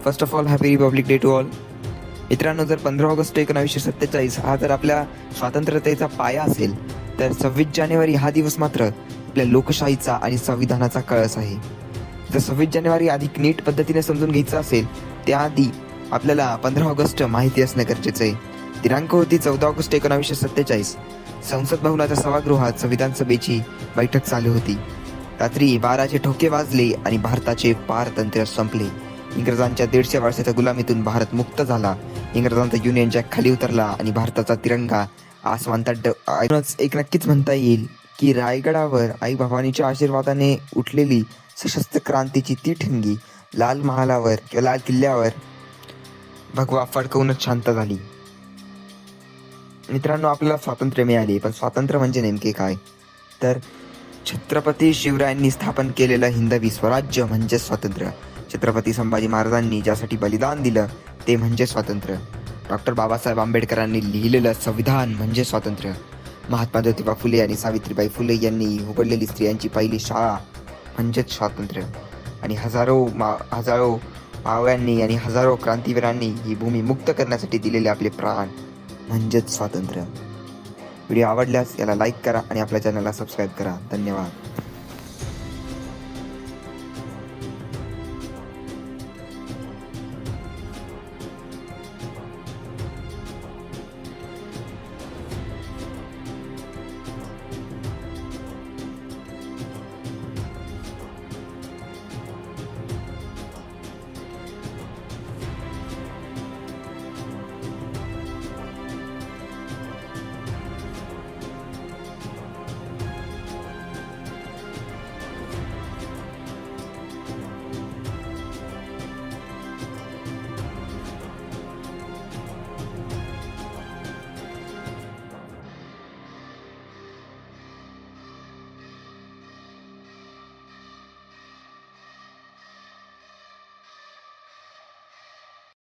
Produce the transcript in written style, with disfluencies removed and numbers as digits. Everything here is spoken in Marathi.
First of all happy Republic Day to all. मित्रांनो, जर 15 ऑगस्ट 1947 हा जर आपल्या स्वातंत्र्यतेचा पाया असेल, तर 26 जानेवारी हा दिवस मात्र आपल्या लोकशाहीचा आणि संविधानाचा कळस आहे. जर 26 जानेवारी अधिक नीट पद्धतीने समजून घ्यायचं असेल, त्याआधी आपल्याला 15 ऑगस्ट माहिती असणं गरजेचं आहे. दिनांक होती 14 ऑगस्ट 1947. संसद भवनाच्या सभागृहात संविधान सभेची बैठक चालू होती. रात्री 12चे ठोके वाजले आणि भारताचे पारतंत्र्य संपले. इंग्रजांच्या 150 वर्षाच्या गुलामीतून भारत मुक्त झाला. इंग्रजांचा युनियन जॅक खाली उतरला आणि भारताचा तिरंगा आसमानात एक नक्कीच म्हणता येईल की रायगडावर आई भवानीच्या आशीर्वादाने उठलेली सशस्त्र क्रांतीची ती ठिणगी लाल महालावर किंवा लाल किल्ल्यावर भगवा फडकवूनच शांत झाली. मित्रांनो, आपल्याला स्वातंत्र्य मिळाले, पण स्वातंत्र्य म्हणजे नेमके काय? तर छत्रपती शिवरायांनी स्थापन केलेलं हिंदवी स्वराज्य म्हणजे स्वातंत्र्य. छत्रपती संभाजी महाराजांनी ज्यासाठी बलिदान दिलं ते म्हणजे स्वातंत्र्य. डॉक्टर बाबासाहेब आंबेडकरांनी लिहिलेलं संविधान म्हणजे स्वातंत्र्य. महात्मा ज्योतिबा फुले आणि सावित्रीबाई फुले यांनी उघडलेली स्त्रियांची पहिली शाळा म्हणजेच स्वातंत्र्य. आणि हजारो मावळ्यांनी आणि हजारो क्रांतिवीरांनी ही भूमी मुक्त करण्यासाठी दिलेले आपले प्राण म्हणजेच स्वातंत्र्य. व्हिडिओ आवडल्यास याला लाईक करा आणि आपल्या चॅनलला सबस्क्राईब करा. धन्यवाद.